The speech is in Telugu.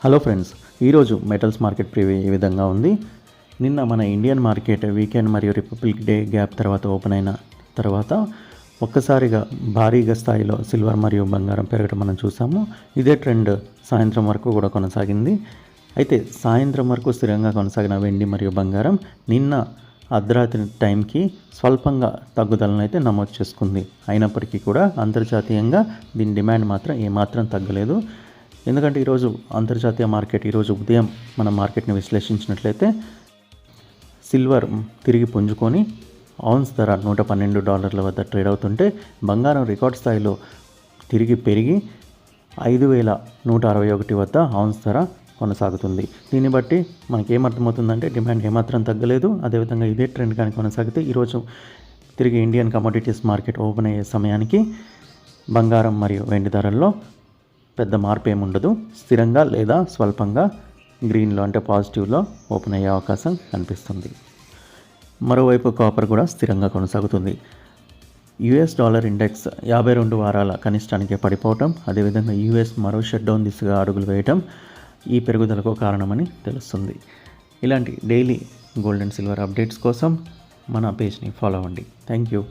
హలో ఫ్రెండ్స్, ఈరోజు మెటల్స్ మార్కెట్ ప్రివ్యూ ఈ విధంగా ఉంది. నిన్న మన ఇండియన్ మార్కెట్ వీకెండ్ మరియు రిపబ్లిక్ డే గ్యాప్ తర్వాత ఓపెన్ అయిన తర్వాత ఒక్కసారిగా భారీగా స్థాయిలో సిల్వర్ మరియు బంగారం పెరగడం మనం చూసాము. ఇదే ట్రెండ్ సాయంత్రం వరకు కూడా కొనసాగింది. అయితే సాయంత్రం వరకు స్థిరంగా కొనసాగిన వెండి మరియు బంగారం నిన్న అర్ధరాత్రి టైంకి స్వల్పంగా తగ్గుదలను అయితే నమోదు చేసుకుంది. అయినప్పటికీ కూడా అంతర్జాతీయంగా దీని డిమాండ్ మాత్రం ఏమాత్రం తగ్గలేదు. ఎందుకంటే ఈరోజు అంతర్జాతీయ మార్కెట్ ఈరోజు ఉదయం మన మార్కెట్ని విశ్లేషించినట్లయితే సిల్వర్ తిరిగి పుంజుకొని ఔన్స్ ధర $112 వద్ద ట్రేడ్ అవుతుంటే బంగారం రికార్డ్ స్థాయిలో తిరిగి పెరిగి 5,161 వద్ద ఔన్స్ ధర కొనసాగుతుంది. దీన్ని బట్టి మనకి ఏమర్థమవుతుందంటే డిమాండ్ ఏమాత్రం తగ్గలేదు. అదేవిధంగా ఇదే ట్రెండ్ కానీ కొనసాగితే ఈరోజు తిరిగి ఇండియన్ కమోడిటీస్ మార్కెట్ ఓపెన్ అయ్యే సమయానికి బంగారం మరియు వెండి ధరల్లో పెద్ద మార్పు ఏముండదు. స్థిరంగా లేదా స్వల్పంగా గ్రీన్లో అంటే పాజిటివ్లో ఓపెన్ అయ్యే అవకాశం కనిపిస్తుంది. మరోవైపు కాపర్ కూడా స్థిరంగా కొనసాగుతుంది. యుఎస్ డాలర్ ఇండెక్స్ 52 వారాల కనిష్టానికి పడిపోవటం, అదేవిధంగా యుఎస్ మరో షట్ డౌన్ దిశగా అడుగులు వేయటం ఈ పెరుగుదలకు కారణమని తెలుస్తుంది. ఇలాంటి daily gold and silver updates కోసం మన పేజ్ని ఫాలో అవ్వండి. Thank you.